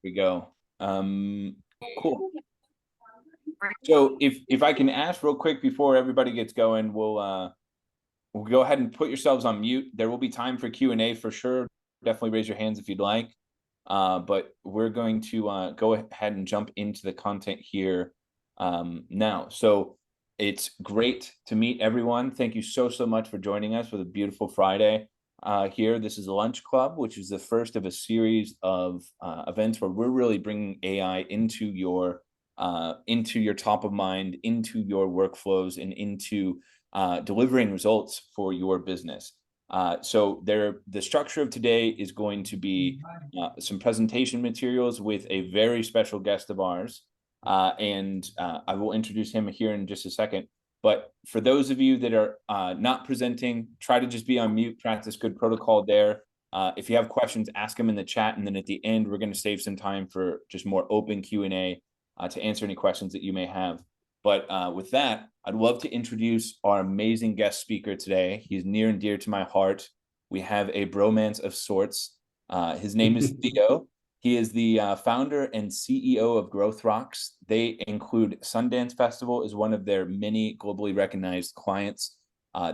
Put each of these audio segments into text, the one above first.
we go. Cool. So if I can ask real quick before everybody gets going, we'll go ahead and put yourselves on mute. There will be time for Q&A for sure. Definitely raise your hands if you'd like. But we're going to go ahead and jump into the content here now. So it's great to meet everyone. Thank you so much for joining us for the beautiful Friday here. This is Lunch Club, which is the first of a series of events where we're really bringing AI into your top of mind, into your workflows, and into delivering results for your business. So the structure of today is going to be some presentation materials with a very special guest of ours. And I will introduce him here in just a second. But for those of you that are not presenting, try to just be on mute, practice good protocol there. If you have questions, ask them in the chat. And then at the end, we're going to save some time for just more open Q&A to answer any questions that you may have. But with that, I'd love to introduce our amazing guest speaker today. He's near and dear to my heart. We have a bromance of sorts. His name is Theo. He is the founder and CEO of Growth Rocks. They include Sundance Festival as one of their many globally recognized clients.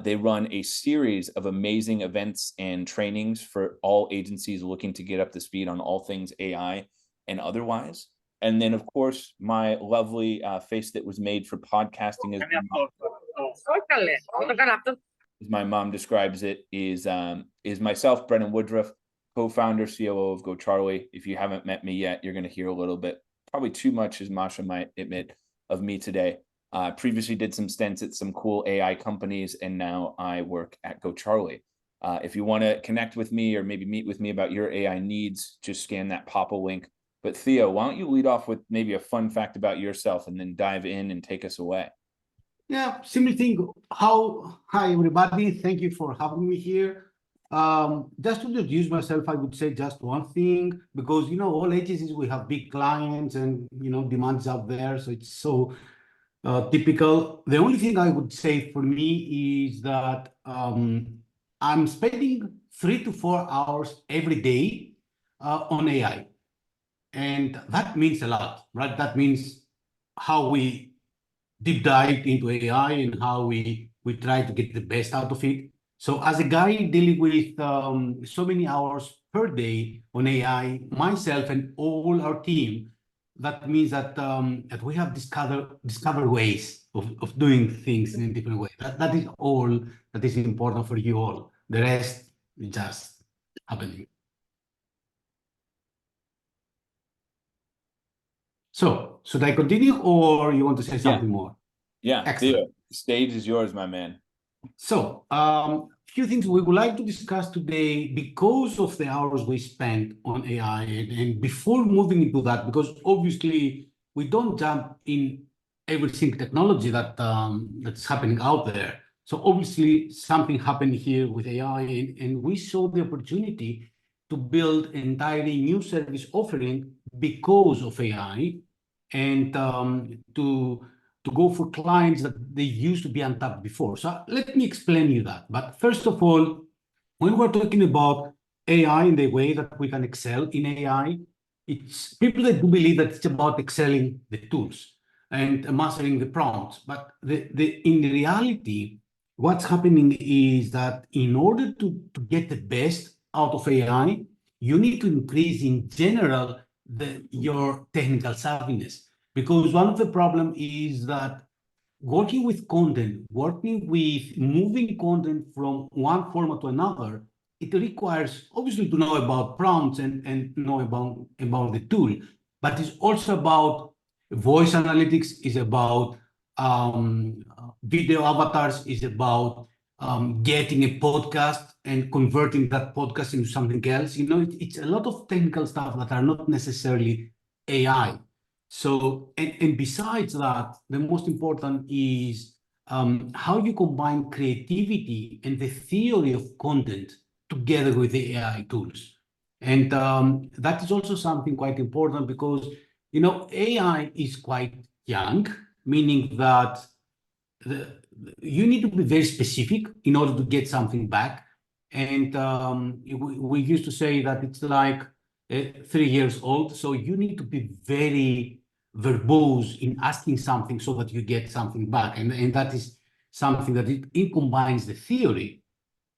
They run a series of amazing events and trainings for all agencies looking to get up to speed on all things AI and otherwise. And then, of course, my lovely face that was made for podcasting as my mom describes it, is myself, Brennan Woodruff, co-founder, COO of GoCharlie. If you haven't met me yet, you're going to hear a little bit, probably too much, as Masha might admit, of me today. Previously did some stints at some cool AI companies, and now I work at GoCharlie. If you want to connect with me or maybe meet with me about your AI needs, just scan that pop-up link. But Theo, why don't you lead off with maybe a fun fact about yourself and then dive in and take us away? Yeah, simple thing. Hi, everybody. Thank you for having me here. Just to introduce myself, I would say just one thing, because, all agencies, we have big clients and, demands out there. So it's so typical. The only thing I would say for me is that I'm spending 3 to 4 hours every day on AI. And that means a lot, right? That means how we deep dive into AI and how we try to get the best out of it. So as a guy dealing with so many hours per day on AI, myself and all our team, that means that that we have discovered ways of doing things in a different way. That is all that is important for you all. The rest is just happening. So should I continue, or you want to say something more? Yeah, Theo, the stage is yours, my man. So few things we would like to discuss today because of the hours we spend on AI. And before moving into that, because obviously we don't jump in every single technology that's happening out there. So obviously something happened here with AI, and we saw the opportunity to build an entirely new service offering because of AI, and to go for clients that they used to be untapped before. So let me explain you that. But first of all, when we're talking about AI in the way that we can excel in AI, it's people that do believe that it's about excelling the tools and mastering the prompts. But in reality, what's happening is that in order to get the best out of AI, you need to increase in general your technical savviness. Because one of the problems is that working with content, working with moving content from one format to another, it requires obviously to know about prompts and know about the tool, but it's also about voice analytics, is about video avatars, is about getting a podcast and converting that podcast into something else. It's a lot of technical stuff that are not necessarily AI. So, and besides that, the most important is how you combine creativity and the theory of content together with the AI tools. And that is also something quite important because, AI is quite young, meaning that you need to be very specific in order to get something back. And we used to say that it's like 3 years old. So you need to be very verbose in asking something so that you get something back. And that is something that it combines the theory.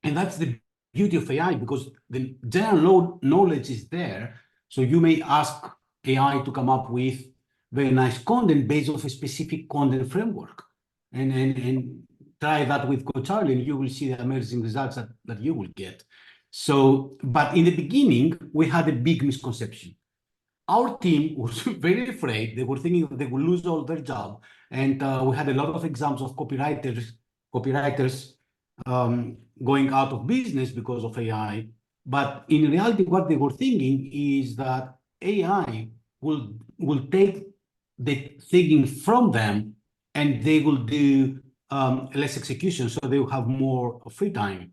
And that's the beauty of AI, because the general knowledge is there. So you may ask AI to come up with very nice content based off a specific content framework. And try that with GoCharlie, and you will see the amazing results that you will get. So, but in the beginning, we had a big misconception. Our team was very afraid. They were thinking that they would lose all their job. And we had a lot of examples of copywriters going out of business because of AI. But in reality, what they were thinking is that AI will take the thinking from them, and they will do less execution, so they will have more free time.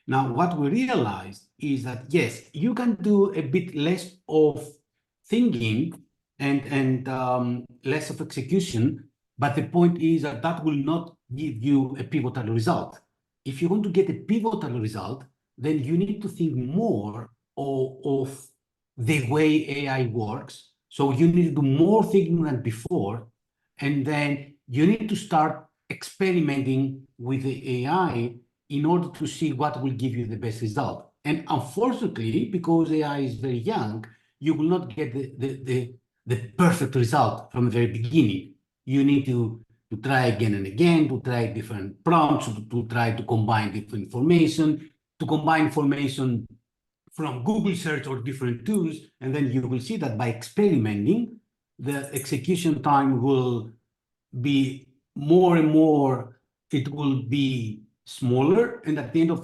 Now, what we realized is that, yes, you can do a bit less of thinking and less of execution, but the point is that that will not give you a pivotal result. If you want to get a pivotal result, then you need to think more of the way AI works. So you need to do more thinking than before, and then you need to start experimenting with the AI in order to see what will give you the best result. And unfortunately, because AI is very young, you will not get the perfect result from the very beginning. You need to try again and again, to try different prompts, to try to combine different information, to combine information from Google search or different tools. And then you will see that by experimenting, the execution time will be more and more, it will be smaller, and at the end of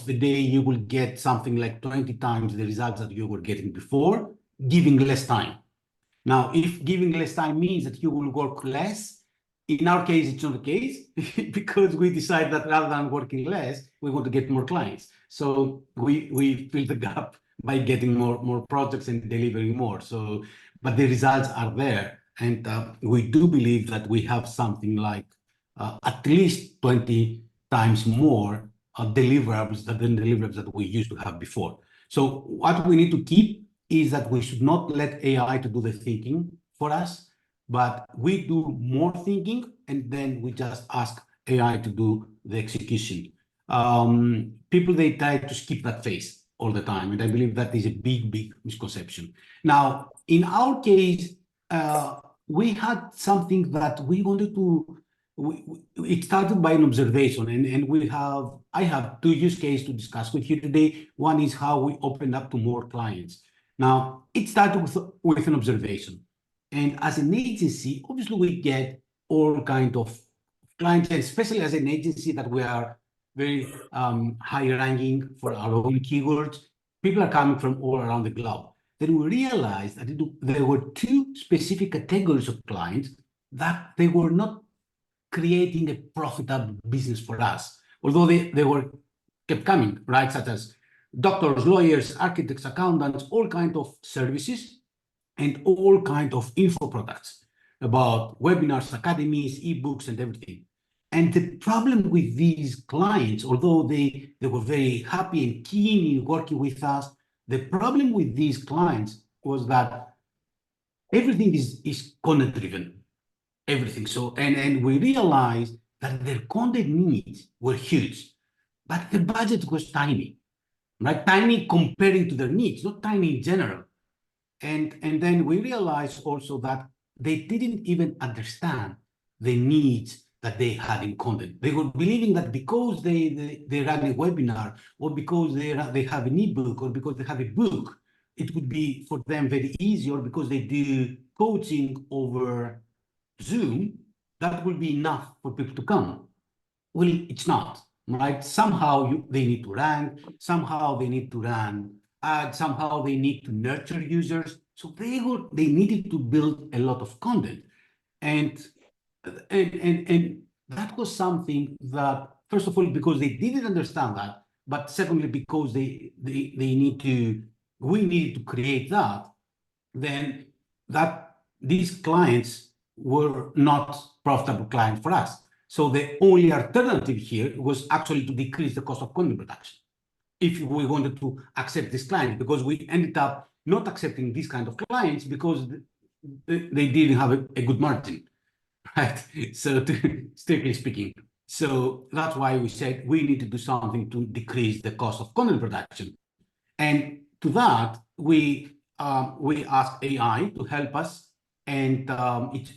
the day, you will get something like 20 times the results that you were getting before, giving less time. Now, if giving less time means that you will work less, in our case, it's not the case, because we decide that rather than working less, we want to get more clients. So we fill the gap by getting more projects and delivering more. So, but the results are there. And we do believe that we have something like at least 20 times more deliverables than deliverables that we used to have before. So what we need to keep is that we should not let AI to do the thinking for us, but we do more thinking, and then we just ask AI to do the execution. People, they try to skip that phase all the time, and I believe that is a big misconception. Now, in our case, we had something that we wanted to, it started by an observation, and I have 2 use cases to discuss with you today. One is how we opened up to more clients. Now, it started with an observation. And as an agency, obviously we get all kinds of clients, and especially as an agency that we are very high ranking for our own keywords, people are coming from all around the globe. Then we realized that there were 2 specific categories of clients that they were not creating a profitable business for us, although they were kept coming, right? Such as doctors, lawyers, architects, accountants, all kinds of services, and all kinds of info products about webinars, academies, ebooks, and everything. And the problem with these clients, although they were very happy and keen in working with us, the problem with these clients was that everything is content driven. Everything. So, and we realized that their content needs were huge, but the budget was tiny, right? Tiny comparing to their needs, not tiny in general. And then we realized also that they didn't even understand the needs that they had in content. They were believing that because they run a webinar, or because they have an ebook, or because they have a book, it would be for them very easy, or because they do coaching over Zoom, that will be enough for people to come. Well, it's not, right? Somehow they need to rank, somehow they need to run ads, somehow they need to nurture users. So they needed to build a lot of content. And that was something that, first of all, because they didn't understand that, but secondly, because we needed to create that, then these clients were not profitable clients for us. So the only alternative here was actually to decrease the cost of content production if we wanted to accept this client, because we ended up not accepting these kind of clients because they didn't have a good margin, right? So strictly speaking. So that's why we said we need to do something to decrease the cost of content production. And to that, we asked AI to help us, and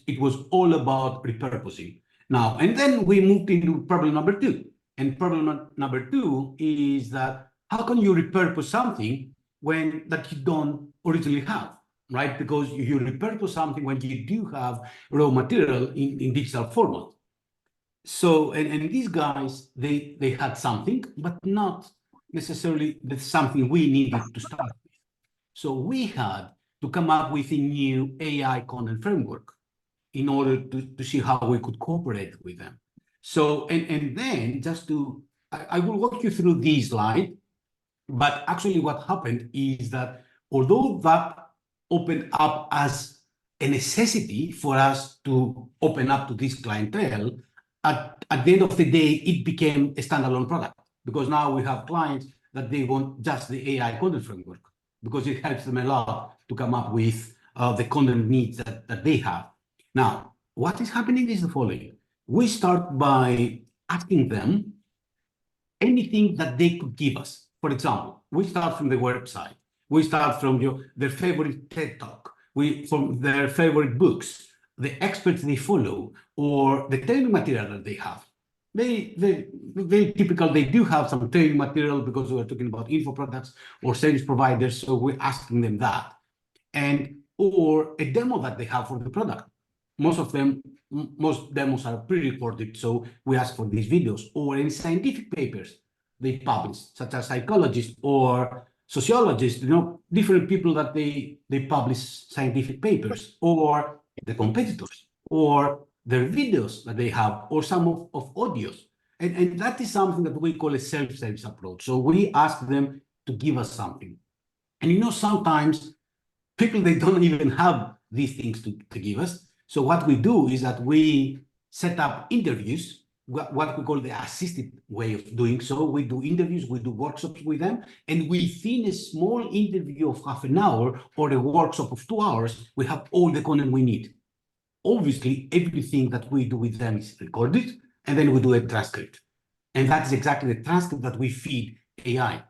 it was all about repurposing. Now, and then we moved into problem number two. And problem number two is that how can you repurpose something when that you don't originally have, right? Because you repurpose something when you do have raw material in digital format. So, and these guys, they had something, but not necessarily something we needed to start with. So we had to come up with a new AI content framework in order to see how we could cooperate with them. So, and then just to, I will walk you through this slide, but actually what happened is that although that opened up as a necessity for us to open up to this clientele, at the end of the day, it became a standalone product because now we have clients that they want just the AI content framework because it helps them a lot to come up with the content needs that they have. Now, what is happening is the following. We start by asking them anything that they could give us. For example, we start from the website. We start from their favorite TED Talk, from their favorite books, the experts they follow, or the training material that they have. Very typical, they do have some training material because we're talking about info products or service providers, so we're asking them that. Or a demo that they have for the product. Most demos are pre-recorded, so we ask for these videos, or any scientific papers they publish, such as psychologists or sociologists, different people that they publish scientific papers, or the competitors, or their videos that they have, or some of audios. And that is something that we call a self-service approach. So we ask them to give us something. And sometimes people, they don't even have these things to give us. So what we do is that we set up interviews, what we call the assisted way of doing so. We do interviews, we do workshops with them, and within a small interview of half an hour or a workshop of 2 hours, we have all the content we need. Obviously, everything that we do with them is recorded, and then we do a transcript. And that's exactly the transcript that we feed AI.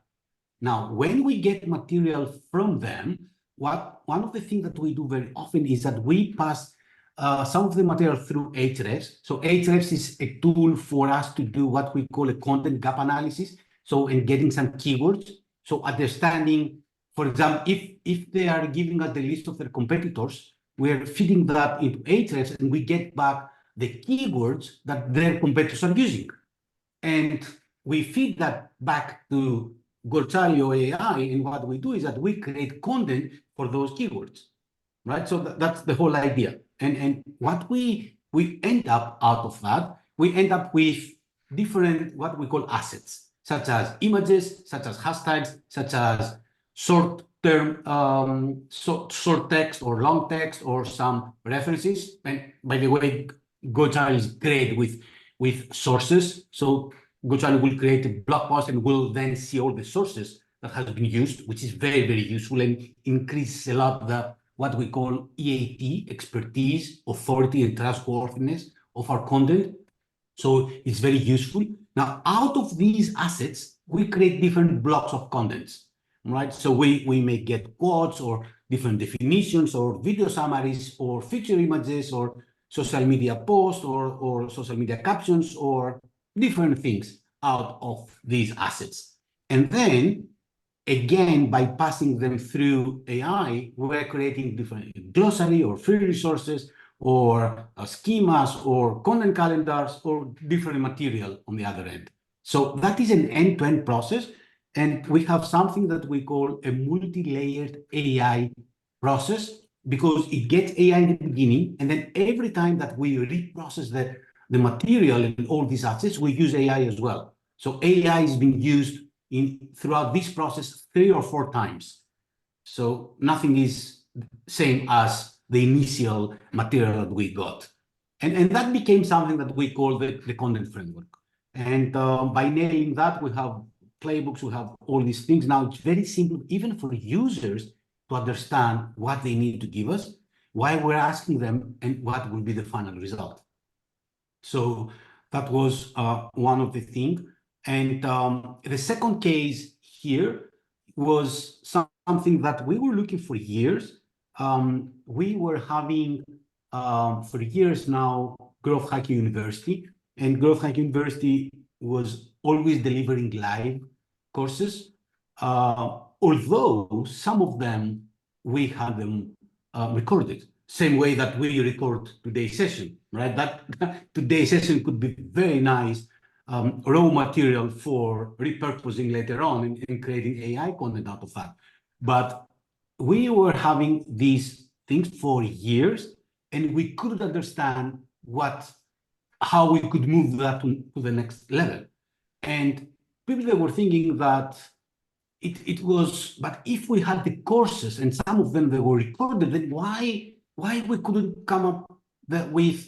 Now, when we get material from them, one of the things that we do very often is that we pass some of the material through Ahrefs. So Ahrefs is a tool for us to do what we call a content gap analysis. So in getting some keywords, so understanding, for example, if they are giving us the list of their competitors, we're feeding that into Ahrefs and we get back the keywords that their competitors are using. And we feed that back to GoCharlie or AI, and what we do is that we create content for those keywords, right? So that's the whole idea. And what we end up out of that, we end up with different, what we call assets, such as images, such as hashtags, such as short-term, short text or long text or some references. And by the way, GoCharlie is great with sources. So GoCharlie will create a blog post and will then see all the sources that has been used, which is very, very useful and increases a lot the what we call EAT, expertise, authority, and trustworthiness of our content. So it's very useful. Now, out of these assets, we create different blocks of contents, right? So we may get quotes or different definitions or video summaries or feature images or social media posts or social media captions or different things out of these assets. And then, again, by passing them through AI, we're creating different glossary or free resources or schemas or content calendars or different material on the other end. So that is an end-to-end process. And we have something that we call a multi-layered AI process because it gets AI in the beginning. And then every time that we reprocess the material and all these assets, we use AI as well. So AI is being used throughout this process 3 or 4 times. So nothing is same as the initial material that we got. And that became something that we call the content framework. And by nailing that, we have playbooks, we have all these things. Now it's very simple, even for users, to understand what they need to give us, why we're asking them, and what will be the final result. So that was one of the things. And the second case here was something that we were looking for years. We were having, for years now, Growth Hacking University. And Growth Hacking University was always delivering live courses. Although some of them, we had them recorded. Same way that we record today's session, right? That today's session could be very nice raw material for repurposing later on and creating AI content out of that. But we were having these things for years, and we couldn't understand how we could move that to the next level. And people that were thinking that it was, but if we had the courses and some of them they were recorded, then why we couldn't come up with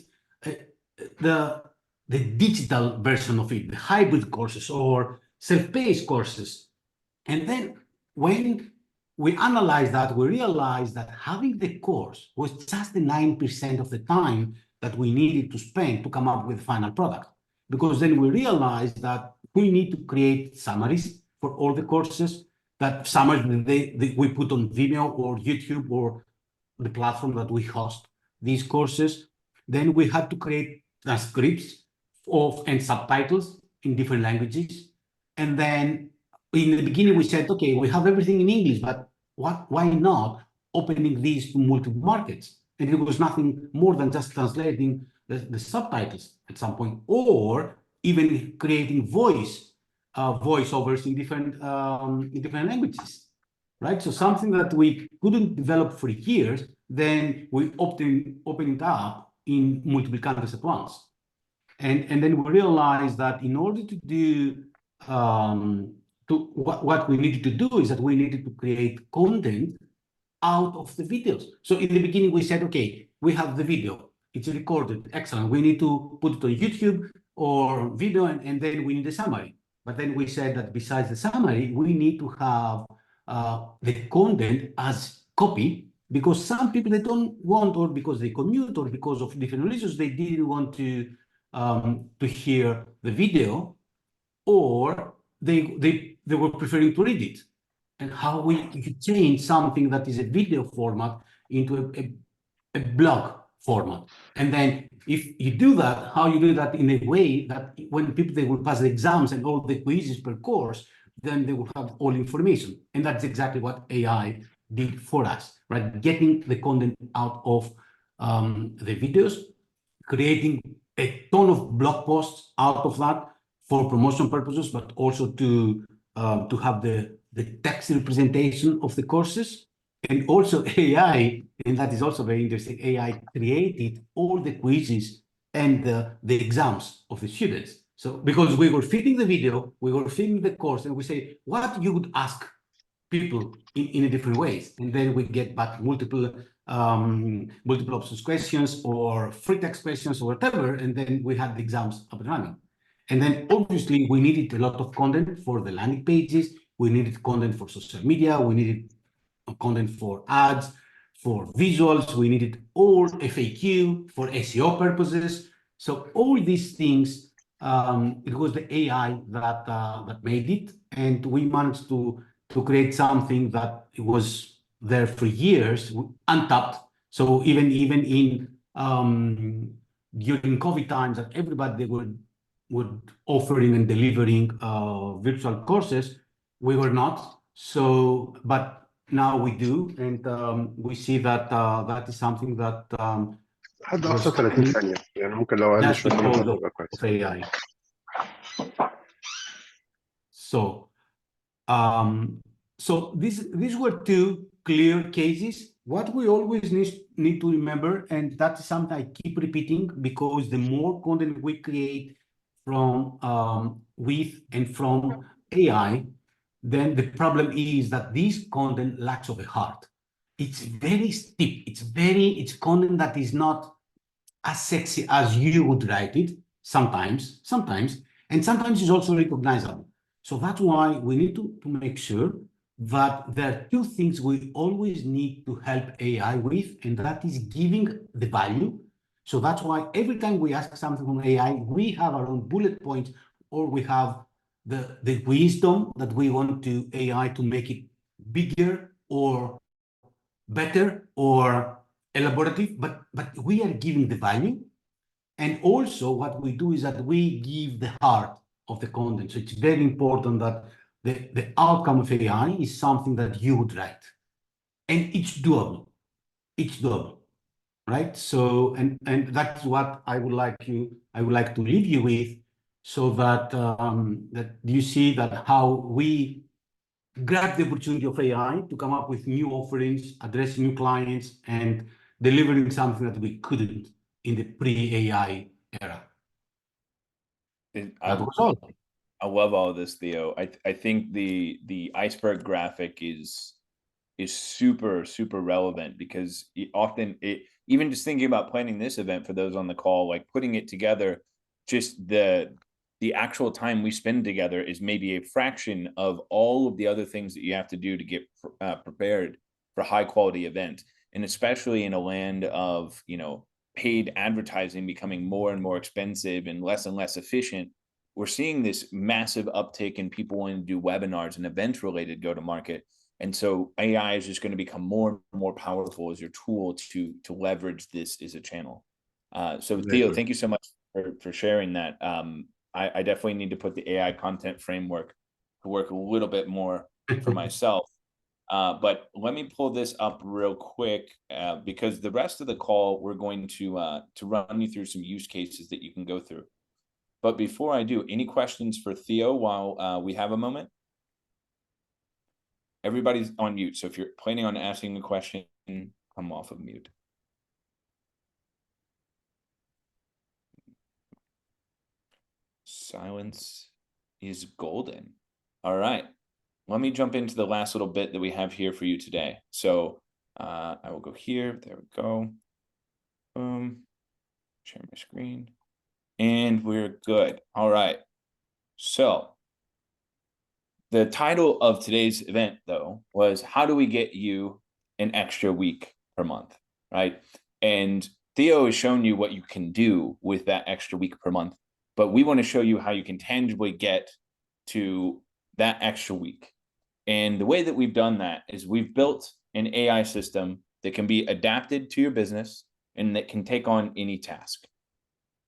the digital version of it, the hybrid courses or self-paced courses? And then when we analyzed that, we realized that having the course was just the 9% of the time that we needed to spend to come up with the final product. Because then we realized that we need to create summaries for all the courses, that summaries we put on Vimeo or YouTube or the platform that we host these courses. Then we had to create transcripts and subtitles in different languages. And then in the beginning, we said, okay, we have everything in English, but why not opening these to multiple markets? And it was nothing more than just translating the subtitles at some point, or even creating voiceovers in different languages, right? So something that we couldn't develop for years, then we open it up in multiple countries at once. And then we realized that in order to do what we needed to do is that we needed to create content out of the videos. So in the beginning, we said, okay, we have the video, it's recorded, excellent. We need to put it on YouTube or video, and then we need a summary. But then we said that besides the summary, we need to have the content as copy, because some people, they don't want, or because they commute, or because of different reasons, they didn't want to hear the video, or they were preferring to read it. And how we could change something that is a video format into a blog format. And then if you do that, how you do that in a way that when people, they will pass the exams and all the quizzes per course, then they will have all information. And that's exactly what AI did for us, right? Getting the content out of the videos, creating a ton of blog posts out of that for promotion purposes, but also to have the text representation of the courses. And also AI, and that is also very interesting, AI created all the quizzes and the exams of the students. So because we were feeding the video, we were feeding the course, and we say, what you would ask people in a different ways. And then we get back multiple options questions or free text questions or whatever, and then we had the exams up and running. And then obviously we needed a lot of content for the landing pages, we needed content for social media, we needed content for ads, for visuals, we needed all FAQ for SEO purposes. So all these things, it was the AI that made it, and we managed to create something that was there for years, untapped. So even in during COVID times, that everybody would offering and delivering virtual courses, we were not. So, but now we do, and we see that that is something that حد أقصى 30 ثانية يعني ممكن لو أقل that's شوية because يبقى كويس. of AI. So these were two clear cases. What we always need to remember, and that is something I keep repeating, because the more content we create from with and from AI, then the problem is that this content lacks of a heart. It's very steep. It's content that is not as sexy as you would write it sometimes, and sometimes it's also recognizable. So that's why we need to make sure that there are two things we always need to help AI with, and that is giving the value. So that's why every time we ask something from AI, we have our own bullet points, or we have the wisdom that we want to AI to make it bigger or better or elaborative, but we are giving the value. And also what we do is that we give the heart of the content. So it's very important that the outcome of AI is something that you would write. And it's doable. It's doable, right? So, and that's what I would like to leave you with, so that that you see that how we grab the opportunity of AI to come up with new offerings, address new clients, and delivering something that we couldn't in the pre-AI era. That was all. I love all of this, Theo. I think the iceberg graphic is super relevant, because often even just thinking about planning this event for those on the call, like putting it together, just the actual time we spend together is maybe a fraction of all of the other things that you have to do to get prepared for high quality event. And especially in a land of, you know, paid advertising becoming more and more expensive and less efficient, we're seeing this massive uptick in people wanting to do webinars and event related go to market. And so AI is just going to become more and more powerful as your tool to leverage this as a channel. So Theo, thank you so much for sharing that. I definitely need to put the AI content framework to work a little bit more for myself. But let me pull this up real quick, because the rest of the call, we're going to run you through some use cases that you can go through. But before I do, any questions for Theo while we have a moment? Everybody's on mute, so if you're planning on asking a question, come off of mute. Silence is golden. All right, let me jump into the last little bit that we have here for you today. So I will go here. There we go. Boom. Share my screen. And we're good. All right. So the title of today's event, though, was how do we get you an extra week per month, right? And Theo has shown you what you can do with that extra week per month, but we want to show you how you can tangibly get to that extra week. And the way that we've done that is we've built an AI system that can be adapted to your business and that can take on any task.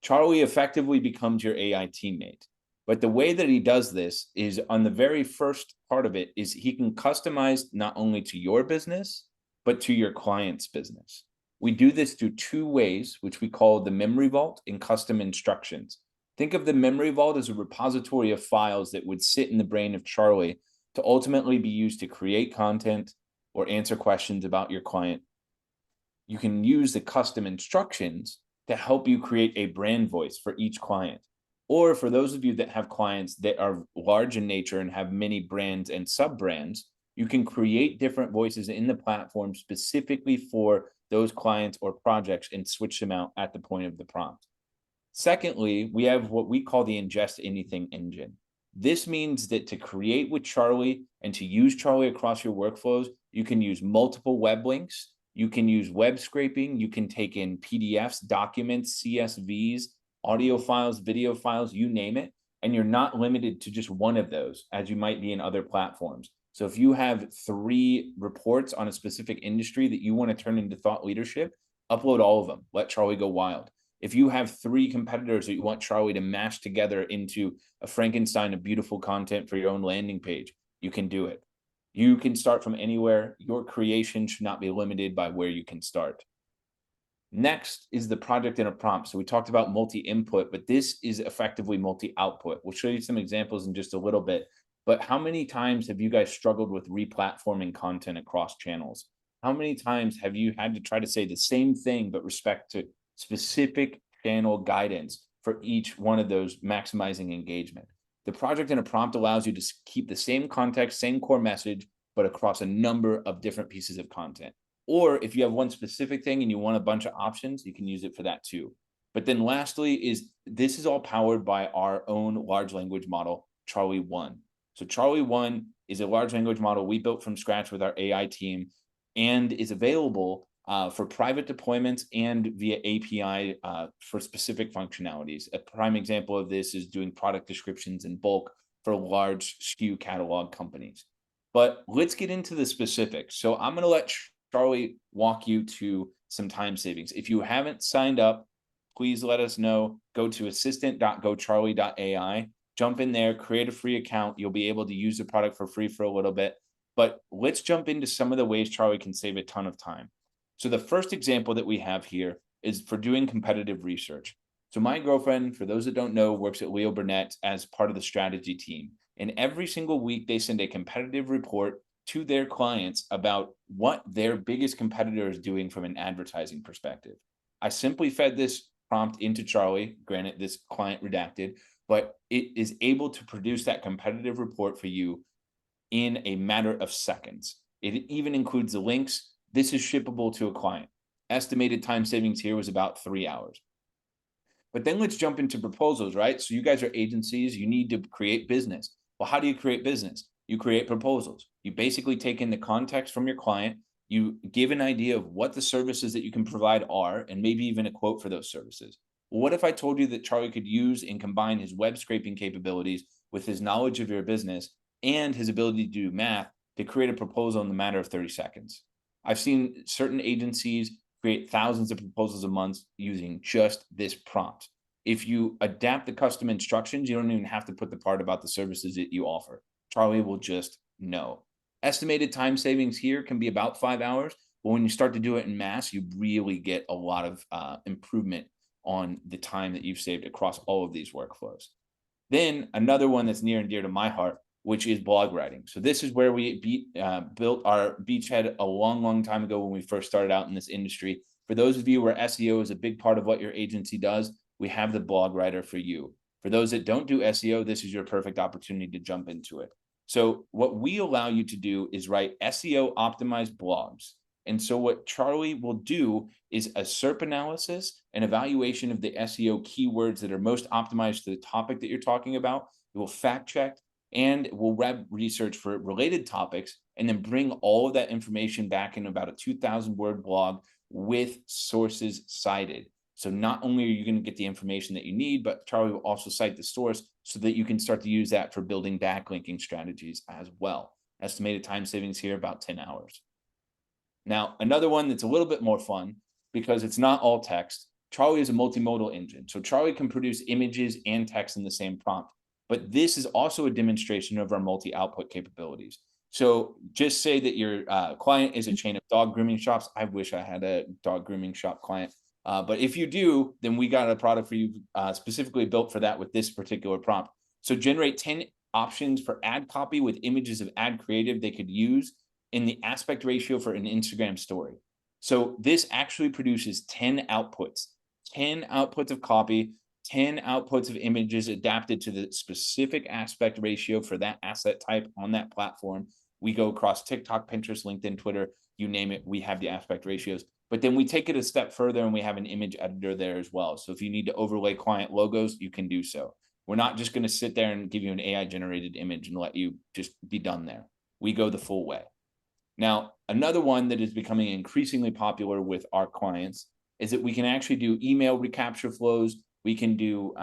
Charlie effectively becomes your AI teammate. But the way that he does this is, on the very first part of it, is he can customize not only to your business, but to your client's business. We do this through two ways, which we call the memory vault and custom instructions. Think of the memory vault as a repository of files that would sit in the brain of Charlie to ultimately be used to create content or answer questions about your client. You can use the custom instructions to help you create a brand voice for each client. Or for those of you that have clients that are large in nature and have many brands and sub-brands, you can create different voices in the platform specifically for those clients or projects and switch them out at the point of the prompt. Secondly, we have what we call the ingest anything engine. This means that to create with Charlie and to use Charlie across your workflows, you can use multiple web links, you can use web scraping, you can take in PDFs, documents, CSVs, audio files, video files, you name it, and you're not limited to just one of those as you might be in other platforms. So if you have 3 reports on a specific industry that you want to turn into thought leadership, upload all of them, let Charlie go wild. If you have 3 competitors that you want Charlie to mash together into a Frankenstein of beautiful content for your own landing page, you can do it. You can start from anywhere. Your creation should not be limited by where you can start. Next is the project and a prompt. So we talked about multi-input, but this is effectively multi-output. We'll show you some examples in just a little bit. But how many times have you guys struggled with replatforming content across channels? How many times have you had to try to say the same thing, but respect to specific channel guidance for each one of those, maximizing engagement? The project and a prompt allows you to keep the same context, same core message, but across a number of different pieces of content. Or if you have one specific thing and you want a bunch of options, you can use it for that too. But then lastly is this is all powered by our own large language model, Charlie 1. So Charlie 1 is a large language model we built from scratch with our AI team and is available for private deployments and via API for specific functionalities. A prime example of this is doing product descriptions in bulk for large SKU catalog companies. But let's get into the specifics. So I'm going to let Charlie walk you to some time savings. If you haven't signed up, please let us know. Go to assistant.gocharlie.ai, jump in there, create a free account. You'll be able to use the product for free for a little bit. But let's jump into some of the ways Charlie can save a ton of time. So the first example that we have here is for doing competitive research. So my girlfriend, for those that don't know, works at Leo Burnett as part of the strategy team. And every single week, they send a competitive report to their clients about what their biggest competitor is doing from an advertising perspective. I simply fed this prompt into Charlie, granted this client redacted, but it is able to produce that competitive report for you in a matter of seconds. It even includes the links. This is shippable to a client. Estimated time savings here was about 3 hours. But then let's jump into proposals, right? So you guys are agencies, you need to create business. Well, how do you create business? You create proposals. You basically take in the context from your client, you give an idea of what the services that you can provide are, and maybe even a quote for those services. Well, what if I told you that Charlie could use and combine his web scraping capabilities with his knowledge of your business and his ability to do math to create a proposal in the matter of 30 seconds? I've seen certain agencies create thousands of proposals a month using just this prompt. If you adapt the custom instructions, you don't even have to put the part about the services that you offer. Charlie will just know. Estimated time savings here can be about 5 hours, but when you start to do it in mass, you really get a lot of improvement on the time that you've saved across all of these workflows. Then another one that's near and dear to my heart, which is blog writing. So this is where we built our beachhead a long, long time ago when we first started out in this industry. For those of you where SEO is a big part of what your agency does, we have the blog writer for you. For those that don't do SEO, this is your perfect opportunity to jump into it. So what we allow you to do is write SEO optimized blogs. And so what Charlie will do is a SERP analysis and evaluation of the SEO keywords that are most optimized to the topic that you're talking about. It will fact check and we'll web research for related topics and then bring all of that information back in about a 2,000-word blog with sources cited. So not only are you going to get the information that you need, but Charlie will also cite the source so that you can start to use that for building backlinking strategies as well. Estimated time savings here, about 10 hours. Now, another one that's a little bit more fun because it's not all text. Charlie is a multimodal engine. So Charlie can produce images and text in the same prompt. But this is also a demonstration of our multi-output capabilities. So just say that your client is a chain of dog grooming shops. I wish I had a dog grooming shop client. But if you do, then we got a product for you specifically built for that with this particular prompt. So generate 10 options for ad copy with images of ad creative they could use in the aspect ratio for an Instagram story. So this actually produces 10 outputs of copy, 10 outputs of images adapted to the specific aspect ratio for that asset type on that platform. We go across TikTok, Pinterest, LinkedIn, Twitter, you name it, we have the aspect ratios. But then we take it a step further and we have an image editor there as well. So if you need to overlay client logos, you can do so. We're not just going to sit there and give you an AI generated image and let you just be done there. We go the full way. Now, another one that is becoming increasingly popular with our clients is that we can actually do email recapture flows. We can do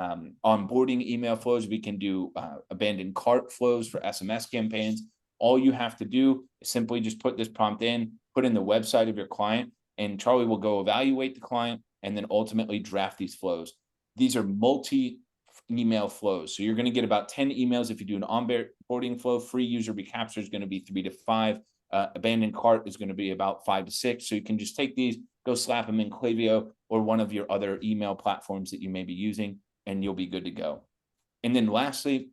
onboarding email flows. We can do abandoned cart flows for SMS campaigns. All you have to do is simply just put this prompt in, put in the website of your client, and Charlie will go evaluate the client and then ultimately draft these flows. These are multi-email flows. So you're going to get about 10 emails if you do an onboarding flow. Free user recapture is going to be 3 to 5. Abandoned cart is going to be about 5 to 6. So you can just take these, go slap them in Klaviyo or one of your other email platforms that you may be using, and you'll be good to go. And then lastly,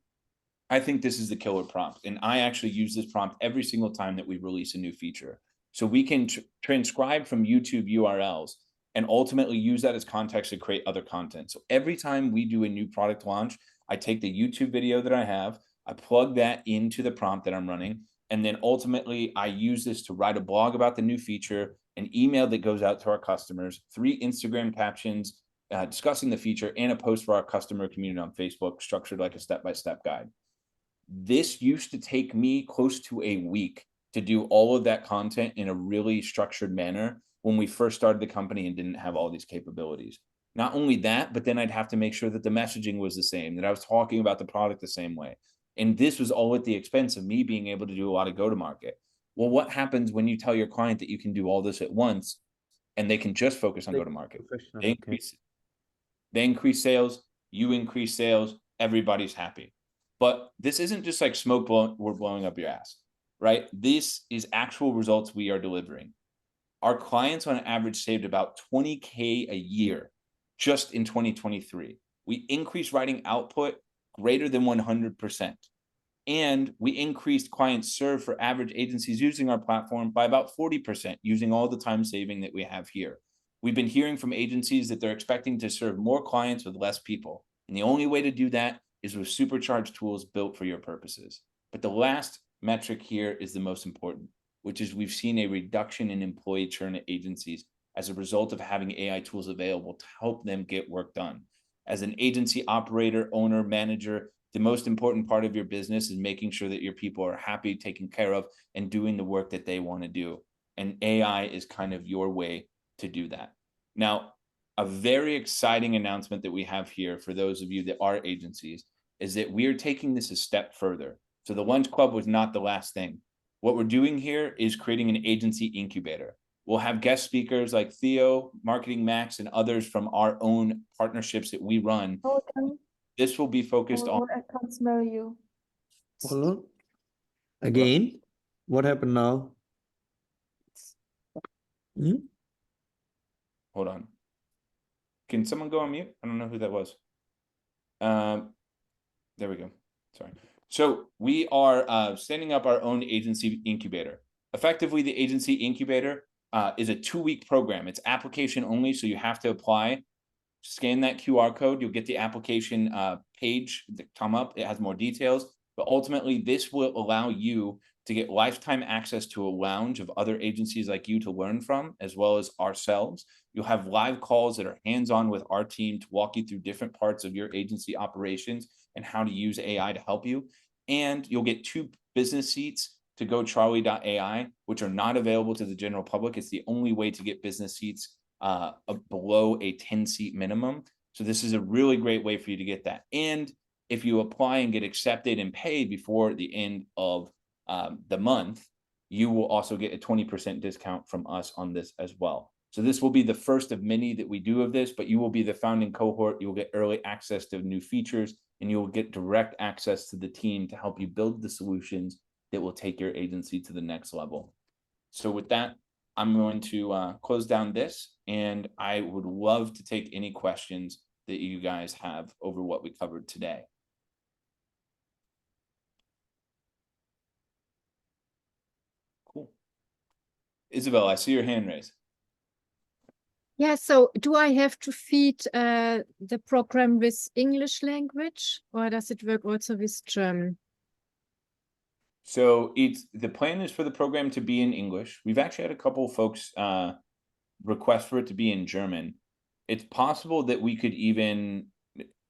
I think this is the killer prompt. And I actually use this prompt every single time that we release a new feature. So we can transcribe from YouTube URLs and ultimately use that as context to create other content. So every time we do a new product launch, I take the YouTube video that I have, I plug that into the prompt that I'm running, and then ultimately I use this to write a blog about the new feature, an email that goes out to our customers, 3 Instagram captions discussing the feature, and a post for our customer community on Facebook structured like a step-by-step guide. This used to take me close to a week to do all of that content in a really structured manner when we first started the company and didn't have all these capabilities. Not only that, but then I'd have to make sure that the messaging was the same, that I was talking about the product the same way. And this was all at the expense of me being able to do a lot of go-to-market. Well, what happens when you tell your client that you can do all this at once and they can just focus on go-to-market? They increase sales, you increase sales, everybody's happy. But this isn't just like smoke we're blowing up your ass, right? This is actual results we are delivering. Our clients on average saved about 20K a year just in 2023. We increased writing output greater than 100%. And we increased clients served for average agencies using our platform by about 40% using all the time saving that we have here. We've been hearing from agencies that they're expecting to serve more clients with less people. And the only way to do that is with supercharged tools built for your purposes. But the last metric here is the most important, which is we've seen a reduction in employee churn at agencies as a result of having AI tools available to help them get work done. As an agency operator, owner, manager, the most important part of your business is making sure that your people are happy, taken care of, and doing the work that they want to do. And AI is kind of your way to do that. Now, a very exciting announcement that we have here for those of you that are agencies is that we are taking this a step further. So the Lunch Club was not the last thing. What we're doing here is creating an agency incubator. We'll have guest speakers like Theo, Marketing Max, and others from our own partnerships that we run. This will be focused on... I can't smell you. Hold on. Again, what happened now? Hold on. Can someone go on mute? I don't know who that was. There we go. Sorry. So we are setting up our own agency incubator. Effectively, the agency incubator is a 2-week program. It's application only, so you have to apply. Scan that QR code. You'll get the application page that come up. It has more details. But ultimately, this will allow you to get lifetime access to a lounge of other agencies like you to learn from, as well as ourselves. You'll have live calls that are hands-on with our team to walk you through different parts of your agency operations and how to use AI to help you. And you'll get 2 business seats to GoCharlie.ai, which are not available to the general public. It's the only way to get business seats below a 10-seat minimum. So this is a really great way for you to get that. And if you apply and get accepted and paid before the end of the month, you will also get a 20% discount from us on this as well. So this will be the first of many that we do of this, but you will be the founding cohort. You'll get early access to new features, and you'll get direct access to the team to help you build the solutions that will take your agency to the next level. So with that, I'm going to close down this, and I would love to take any questions that you guys have over what we covered today. Cool. Isabel, I see your hand raised. Yeah, so do I have to feed the program with English language, or does it work also with German? So the plan is for the program to be in English. We've actually had a couple of folks request for it to be in German. It's possible that we could even,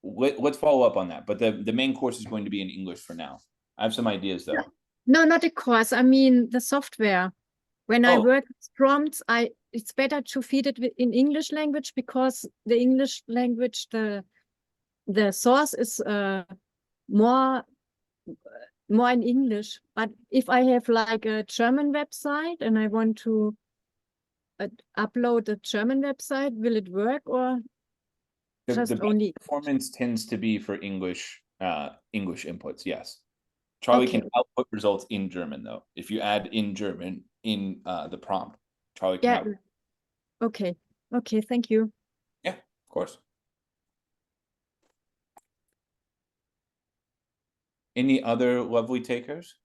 let's follow up on that. But the main course is going to be in English for now. I have some ideas though. No, not the course. I mean the software. When I work with prompts, it's better to feed it in English language, because the English language, the source is more in English. But if I have like a German website and I want to upload a German website, will it work, or just only performance tends to be for English inputs? Yes. Charlie can output results in German though. If you add in German in the prompt, Charlie can. Okay, thank you. Yeah, of course. Any other lovely takers?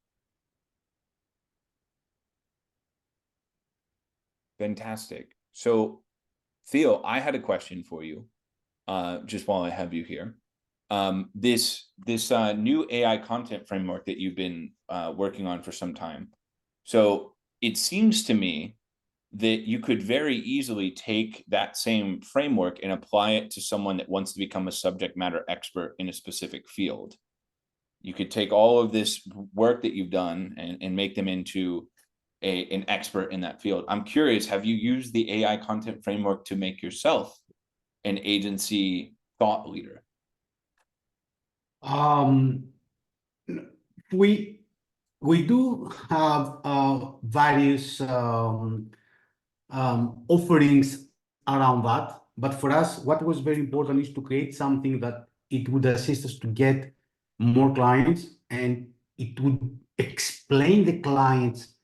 Fantastic. So Theo, I had a question for you, just while I have you here. This new AI content framework that you've been working on for some time. So it seems to me that you could very easily take that same framework and apply it to someone that wants to become a subject matter expert in a specific field. you could take all of this work that you've done and make them into an expert in that field. I'm curious, have you used the AI content framework to make yourself an agency thought leader? We do have various offerings around that, but for us, what was very important is to create something that it would assist us to get more clients, and it would explain the clients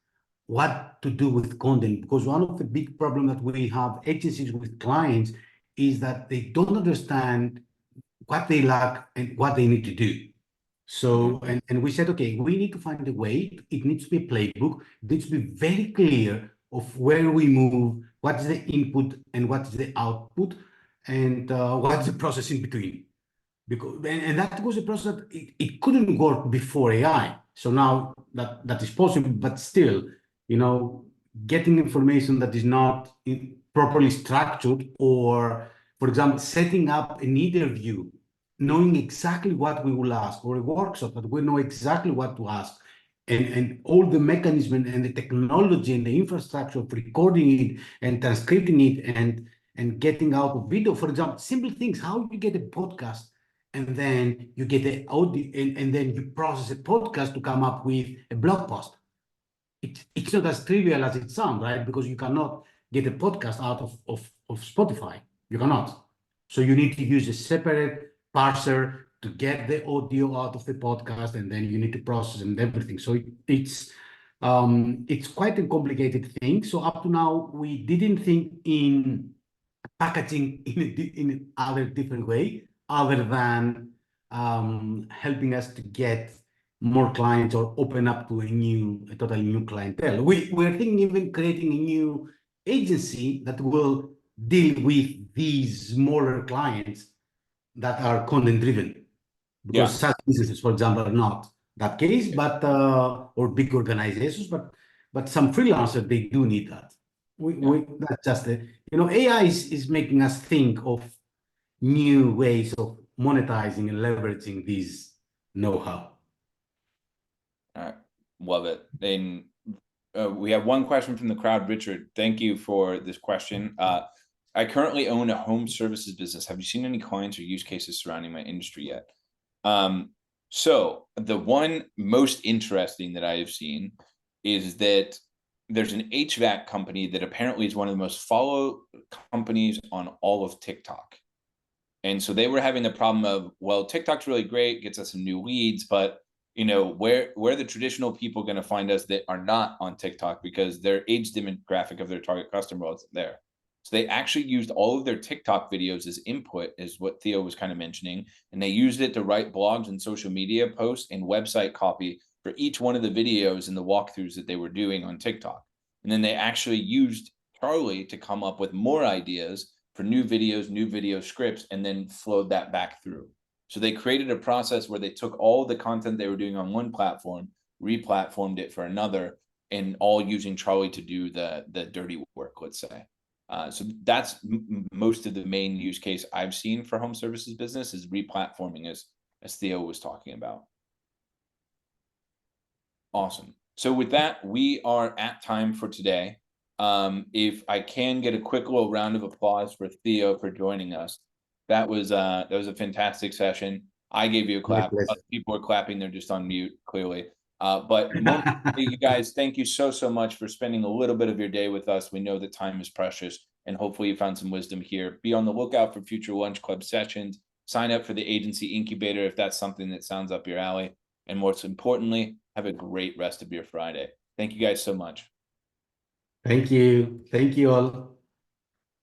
what to do with content. Because one of the big problems that we have agencies with clients is that they don't understand what they lack and what they need to do. So, and we said, okay, we need to find a way. It needs to be a playbook. It needs to be very clear of where we move, what is the input and what is the output, and what's the process in between. Because and that was a process that it couldn't work before AI. So now that is possible, but still, you know, getting information that is not properly structured, or, for example, setting up an interview, knowing exactly what we will ask, or a workshop that we know exactly what to ask, and all the mechanism and the technology and the infrastructure of recording it and transcribing it and getting out of video. For example, simple things, how you get a podcast and then you get the audio and then you process a podcast to come up with a blog post. It's not as trivial as it sounds, right? Because you cannot get a podcast out of Spotify. You cannot. So you need to use a separate parser to get the audio out of the podcast, and then you need to process and everything. So it's quite a complicated thing. So up to now, we didn't think in packaging in other different way, other than helping us to get more clients or open up to a totally new clientele. We're thinking even creating a new agency that will deal with these smaller clients that are content driven, because such businesses, for example, are not that case, but or big organizations, but some freelancers, they do need that. That's just AI is making us think of new ways of monetizing and leveraging these know-how. All right, love it. And we have one question from the crowd. Richard, thank you for this question. I currently own a home services business. Have you seen any clients or use cases surrounding my industry yet? So the one most interesting that I have seen is that there's an HVAC company that apparently is one of the most followed companies on all of TikTok. And so they were having the problem of, well, TikTok's really great, gets us some new leads, but where are the traditional people going to find us that are not on TikTok, because their age demographic of their target customer wasn't there. So they actually used all of their TikTok videos as input, is what Theo was kind of mentioning. And they used it to write blogs and social media posts and website copy for each one of the videos and the walkthroughs that they were doing on TikTok. And then they actually used Charlie to come up with more ideas for new videos, new video scripts, and then flowed that back through. So they created a process where they took all the content they were doing on one platform, re-platformed it for another, and all using Charlie to do the dirty work, let's say. So that's most of the main use case I've seen for home services business, is re-platforming, as Theo was talking about. Awesome. So with that, we are at time for today. If I can get a quick little round of applause for Theo for joining us. That was a fantastic session. I gave you a clap. Other people are clapping, they're just on mute, clearly. But you guys, thank you so much for spending a little bit of your day with us. We know that time is precious, and hopefully you found some wisdom here. Be on the lookout for future lunch club sessions. Sign up for the agency incubator if that's something that sounds up your alley. And most importantly, have a great rest of your Friday. Thank you guys so much. Thank you. Thank you all.